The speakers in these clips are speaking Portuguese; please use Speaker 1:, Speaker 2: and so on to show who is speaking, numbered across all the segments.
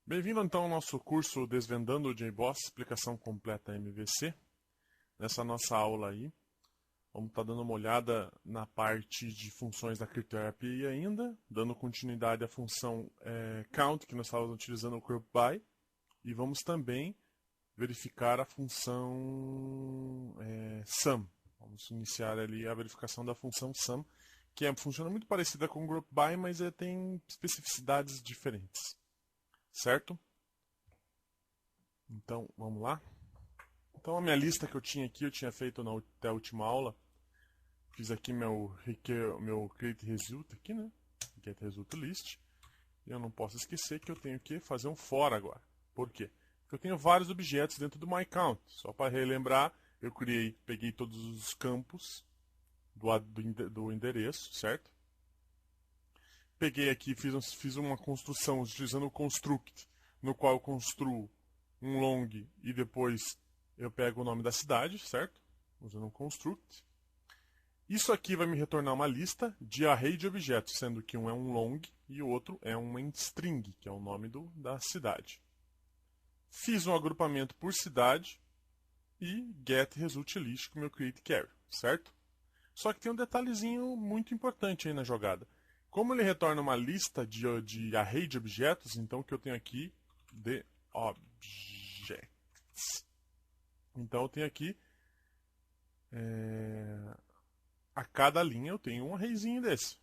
Speaker 1: Bem-vindo então ao nosso curso Desvendando o JBoss, explicação completa MVC. Nessa nossa aula aí, vamos estar dando uma olhada na parte de funções da CryptoAPI ainda, dando continuidade à função count, que nós estávamos utilizando o GroupBy, e vamos também verificar a função sum. Vamos iniciar ali a verificação da função sum, que funciona muito parecida com o GroupBy, mas tem especificidades diferentes. Certo? Então, vamos lá. Então, a minha lista que eu tinha aqui, eu tinha feito até a última aula. Fiz aqui meu create result aqui, né? Get result list. E eu não posso esquecer que eu tenho que fazer um for agora. Por quê? Porque eu tenho vários objetos dentro do myCount. Só para relembrar, eu peguei todos os campos do endereço, certo? Peguei aqui, fiz uma construção utilizando o construct, no qual eu construo um long e depois eu pego o nome da cidade, certo? Usando um construct. Isso aqui vai me retornar uma lista de array de objetos, sendo que um é um long e o outro é um string, que é o nome da cidade. Fiz um agrupamento por cidade e get result list com o meu create query, certo? Só que tem um detalhezinho muito importante aí na jogada. Como ele retorna uma lista de array de objetos, então o que eu tenho aqui de objects. Então eu tenho aqui a cada linha eu tenho um arrayzinho desse.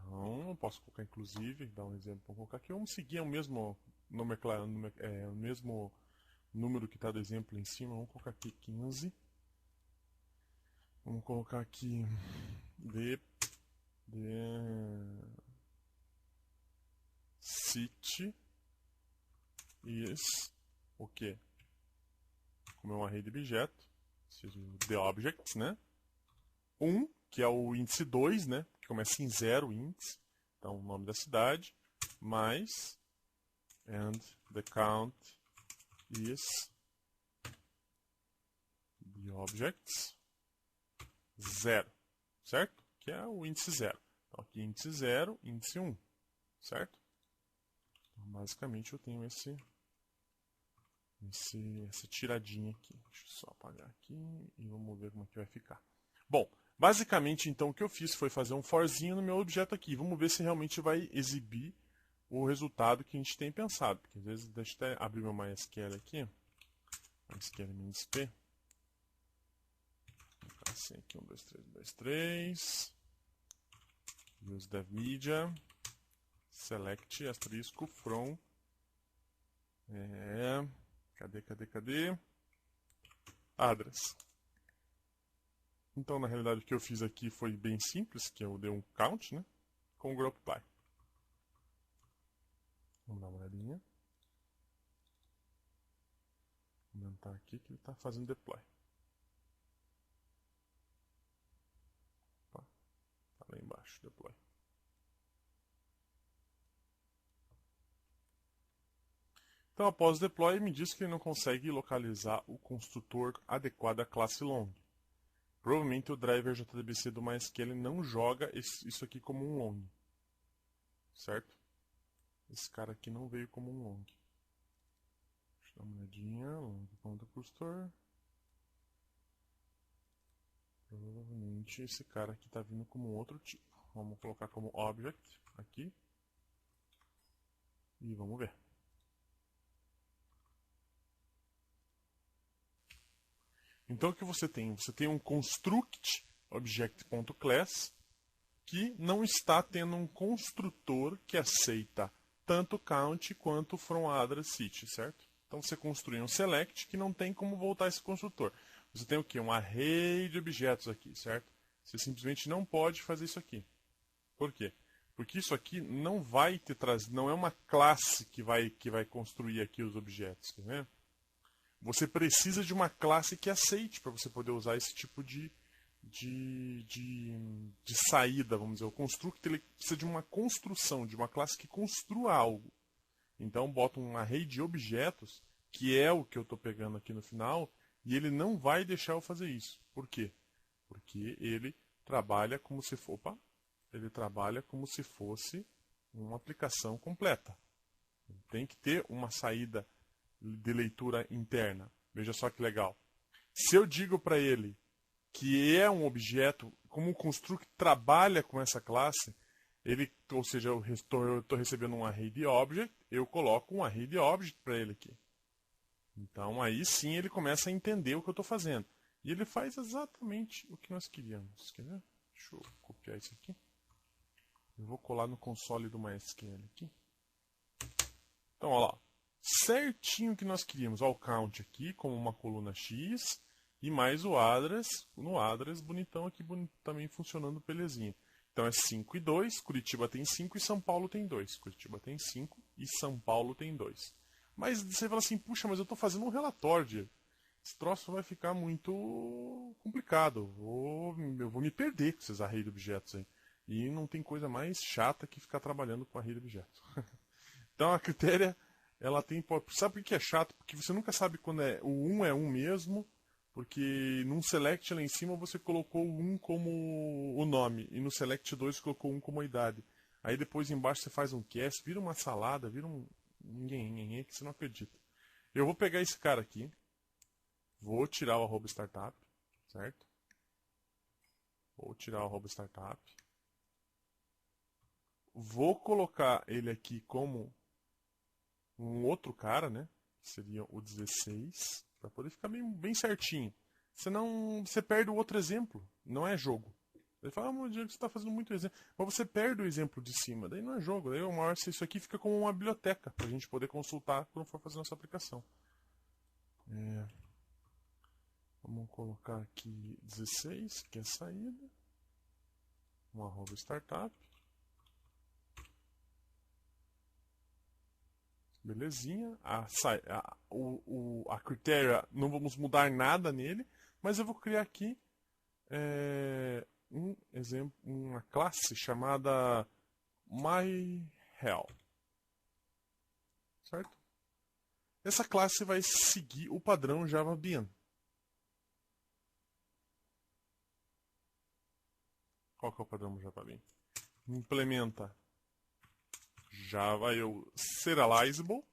Speaker 1: Então eu posso colocar inclusive, dar um exemplo, vou colocar aqui, vamos seguir o mesmo número que está do exemplo em cima, vamos colocar aqui 15. Vamos colocar aqui city is o que? Como é um array de objeto, the objects, né? 1, que é o índice 2, né? Que começa em 0 índice, então o nome da cidade, mais and the count is the objects 0, certo? Que é o índice 0. Então aqui índice 0, índice 1, certo? Então, basicamente eu tenho essa tiradinha aqui. Deixa eu só apagar aqui e vamos ver como é que vai ficar. Bom, basicamente então o que eu fiz foi fazer um forzinho no meu objeto aqui. Vamos ver se realmente vai exibir o resultado que a gente tem pensado. Porque às vezes, deixa eu até abrir meu MySQL aqui. MySQL-p. Vou colocar assim aqui, 1, 2, 3, 2, 3. Use dev media. Select asterisco from. Cadê? Address. Então, na realidade, o que eu fiz aqui foi bem simples, que eu dei um count, né? Com o GroupBy. Vamos dar uma olhadinha. Vou aumentar aqui que ele está fazendo deploy. Opa, tá lá embaixo, deploy. Então, após o deploy, me diz que ele não consegue localizar o construtor adequado à classe long. Provavelmente o driver JDBC do MySQL não joga isso aqui como um long. Certo? Esse cara aqui não veio como um long. Deixa eu dar uma olhadinha. Long ponto cursor. Provavelmente esse cara aqui está vindo como um outro tipo. Vamos colocar como object aqui. E vamos ver. Então o que você tem? Você tem um construct object.class que não está tendo um construtor que aceita tanto count quanto from address city, certo? Então você construiu um select que não tem como voltar esse construtor. Você tem o quê? Um array de objetos aqui, certo? Você simplesmente não pode fazer isso aqui. Por quê? Porque isso aqui não vai te trazer, não é uma classe que vai construir aqui os objetos, tá vendo? Você precisa de uma classe que aceite para você poder usar esse tipo de saída, vamos dizer. O construct ele precisa de uma construção, de uma classe que construa algo. Então, bota um array de objetos, que é o que eu estou pegando aqui no final, e ele não vai deixar eu fazer isso. Por quê? Porque ele trabalha como se fosse uma aplicação completa. Tem que ter uma saída de leitura interna. Veja só que legal. Se eu digo para ele que é um objeto, como o construct trabalha com essa classe, ele, ou seja, eu estou recebendo um array de object, eu coloco um array de object para ele aqui. Então aí sim ele começa a entender o que eu estou fazendo. E ele faz exatamente o que nós queríamos. Quer ver? Deixa eu copiar isso aqui. Eu vou colar no console do MySQL aqui. Então, olha lá. Certinho o que nós queríamos. Olha o count aqui, como uma coluna X. E mais o address, no address, bonitão aqui, também funcionando belezinha. Então é 5 e 2, Curitiba tem 5 e São Paulo tem 2. Curitiba tem 5 e São Paulo tem 2. Mas você fala assim, puxa, mas eu estou fazendo um relatório, Diego. Esse troço vai ficar muito complicado. Eu vou me perder com esses arrays de objetos aí. E não tem coisa mais chata que ficar trabalhando com array de objetos. Então a critéria, ela tem... Sabe por que é chato? Porque você nunca sabe quando o 1 é 1 mesmo, porque num select lá em cima você colocou o 1 como o nome, e no select 2 você colocou 1 como a idade. Aí depois embaixo você faz um cast, vira uma salada, vira um... ninguém que você não acredita. Eu vou pegar esse cara aqui, vou tirar o @startup, certo? Vou tirar o @startup. Vou colocar ele aqui como um outro cara, né? Seria o 16, para poder ficar bem certinho. Senão você perde o outro exemplo, não é jogo. Ele fala, meu Diego, você está fazendo muito exemplo. Mas você perde o exemplo de cima, daí não é jogo. Daí uma hora isso aqui fica como uma biblioteca, para a gente poder consultar quando for fazer nossa aplicação. Vamos colocar aqui 16, que é a saída. Um @startup. Belezinha. A critéria, não vamos mudar nada nele, mas eu vou criar aqui um exemplo, uma classe chamada MyHel. Certo? Essa classe vai seguir o padrão Java Bean. Qual que é o padrão Java Bean? Implementa Java serializable,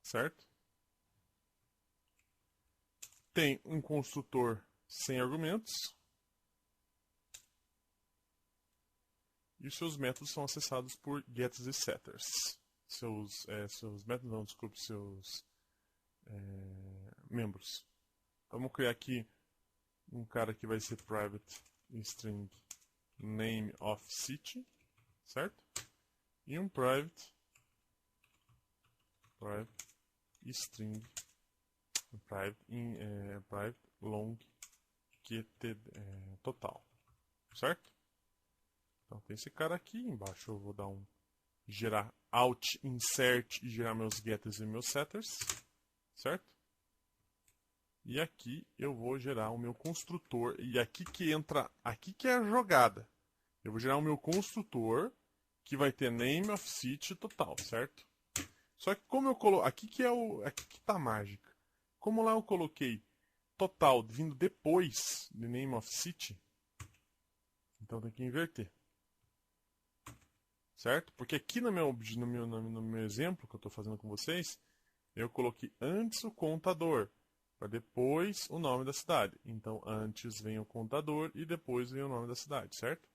Speaker 1: certo? Tem um construtor sem argumentos e os seus métodos são acessados por gets e setters. Seus métodos não, desculpe, seus membros. Então, vamos criar aqui um cara que vai ser private string name of city, certo? E um private string private long total, certo? Então tem esse cara aqui embaixo. Eu vou dar gerar out insert e gerar meus getters e meus setters, certo? E aqui eu vou gerar o meu construtor. E aqui que entra, aqui que é a jogada. Eu vou gerar o meu construtor, que vai ter name of city total, certo? Só que como eu coloquei, aqui que tá a mágica. Como lá eu coloquei total vindo depois de name of city, então tem que inverter. Certo? Porque aqui no meu exemplo que eu estou fazendo com vocês, eu coloquei antes o contador, para depois o nome da cidade. Então, antes vem o contador e depois vem o nome da cidade, certo?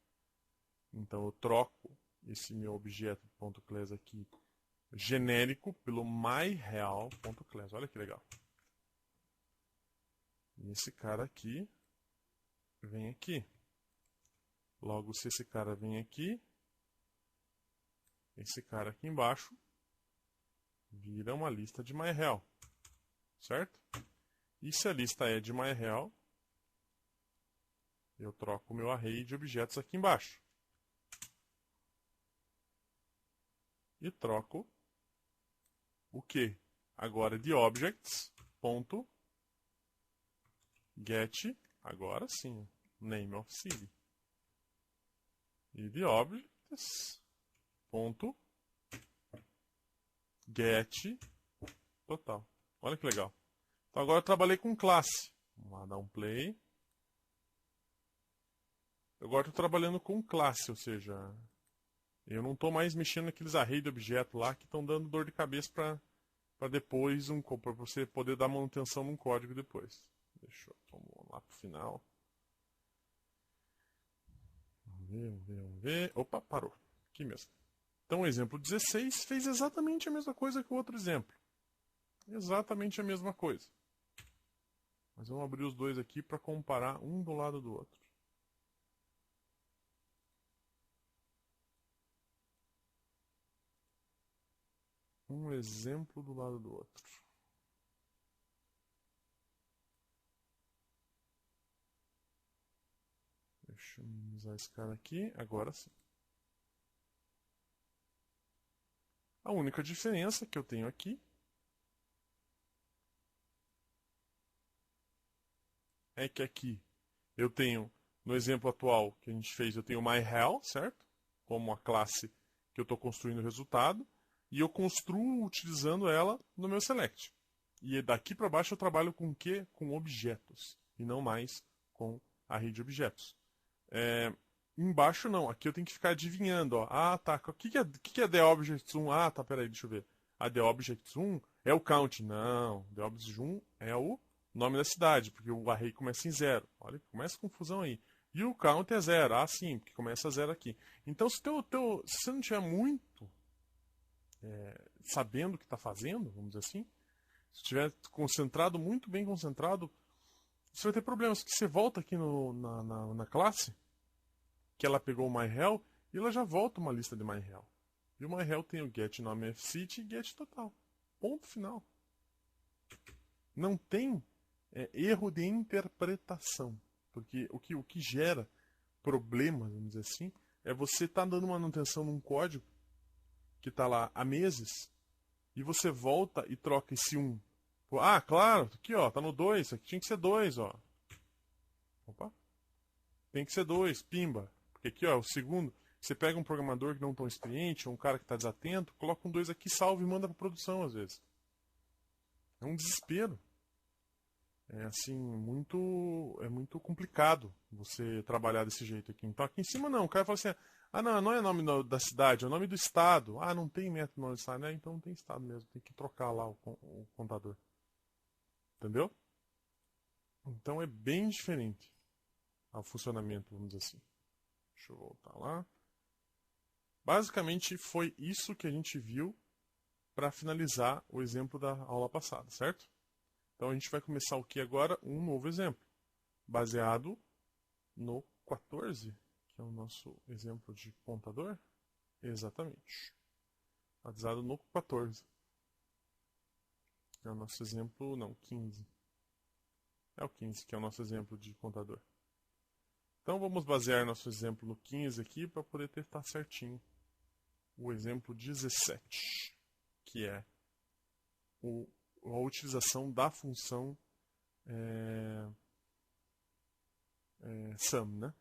Speaker 1: Então, eu troco esse meu objeto.class aqui, genérico, pelo myHel.class. Olha que legal. E esse cara aqui vem aqui. Logo, se esse cara vem aqui, esse cara aqui embaixo vira uma lista de myHel, certo? E se a lista é de myHel, eu troco o meu array de objetos aqui embaixo. E troco o que? Agora de objects, ponto, get, agora sim, name of city. E de objects, ponto, get, total. Olha que legal. Então agora eu trabalhei com classe. Vamos lá dar um play. Agora estou trabalhando com classe, ou seja, Eu não estou mais mexendo naqueles arrays de objeto lá que estão dando dor de cabeça para depois para você poder dar manutenção num código depois. Vamos lá para o final. Vamos ver. Opa, parou. Aqui mesmo. Então o exemplo 16 fez exatamente a mesma coisa que o outro exemplo. Exatamente a mesma coisa. Mas vamos abrir os dois aqui para comparar um do lado do outro. Um exemplo do lado do outro. Deixa eu minimizar esse cara aqui. Agora sim. A única diferença que eu tenho aqui é que aqui eu tenho, no exemplo atual que a gente fez, eu tenho myHel, certo? Como a classe que eu estou construindo o resultado. E eu construo utilizando ela no meu select. E daqui para baixo eu trabalho com o quê? Com objetos. E não mais com array de objetos. Embaixo não, aqui eu tenho que ficar adivinhando. Ó. Ah, tá. O que é TheObjects1? Ah, tá, peraí, deixa eu ver. A TheObjects1 é o count. Não, TheObjects1 é o nome da cidade, porque o array começa em 0. Olha, começa a confusão aí. E o count é 0. Ah, sim, porque começa 0 aqui. Então, se você não tiver muito sabendo o que está fazendo, vamos dizer assim, se estiver concentrado, muito bem concentrado, você vai ter problemas. Que você volta aqui na classe, que ela pegou o myHel, e ela já volta uma lista de myHel. E o myHel tem o getNomeFcity e getTotal. Ponto final. Não tem erro de interpretação. Porque o que gera problemas, vamos dizer assim, é você estar dando manutenção num código que está lá há meses, e você volta e troca esse 1. Ah, claro, aqui ó, tá no 2, aqui tinha que ser 2, ó. Opa. Tem que ser 2, pimba. Porque aqui ó, o segundo, você pega um programador que não tão experiente, ou um cara que está desatento, coloca um 2 aqui, salva e manda para produção às vezes. É um desespero. É assim, é muito complicado você trabalhar desse jeito aqui. Então aqui em cima não, o cara fala assim, ah, não é nome da cidade, é o nome do estado. Ah, não tem método no nome do estado, né? Então não tem estado mesmo, tem que trocar lá o contador. Entendeu? Então é bem diferente o funcionamento, vamos dizer assim. Deixa eu voltar lá. Basicamente foi isso que a gente viu para finalizar o exemplo da aula passada, certo? Então a gente vai começar o que agora? Um novo exemplo, baseado no 14, que é o nosso exemplo de contador. Exatamente. Baseado no 14. É o nosso exemplo, não, 15. É o 15 que é o nosso exemplo de contador. Então vamos basear nosso exemplo no 15 aqui para poder testar certinho o exemplo 17, que é a utilização da função sum, né?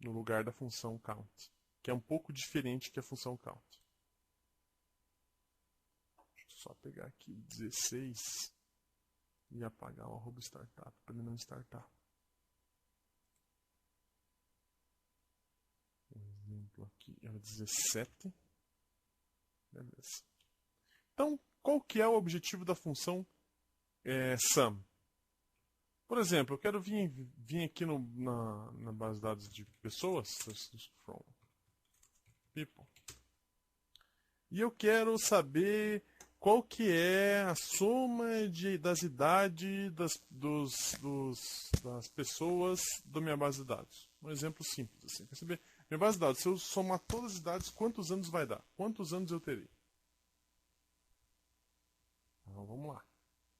Speaker 1: No lugar da função count, que é um pouco diferente que a função count. Deixa eu só pegar aqui 16 e apagar o arroba startup para ele não startar. O exemplo aqui é o 17. Beleza. Então, qual que é o objetivo da função sum? Por exemplo, eu quero vir aqui na base de dados de pessoas, from people, e eu quero saber qual que é a soma das idades das pessoas da minha base de dados. Um exemplo simples assim. Quer saber? Minha base de dados, se eu somar todas as idades, quantos anos vai dar? Quantos anos eu terei? Então vamos lá.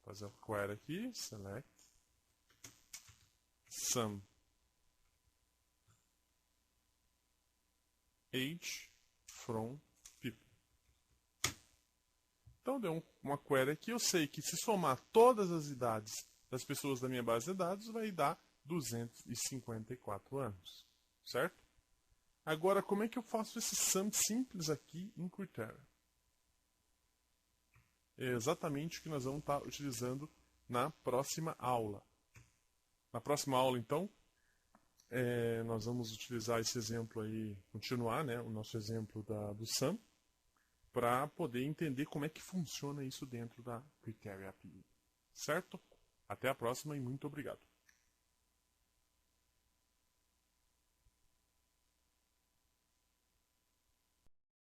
Speaker 1: Vou fazer a query aqui, select sum age from people. Então deu uma query aqui, eu sei que se somar todas as idades das pessoas da minha base de dados, vai dar 254 anos, certo? Agora, como é que eu faço esse sum simples aqui em Criteria? É exatamente o que nós vamos estar utilizando na próxima aula. Na próxima aula, então, nós vamos utilizar esse exemplo aí, continuar, né, o nosso exemplo do SAM, para poder entender como é que funciona isso dentro da Criteria API. Certo? Até a próxima e muito obrigado.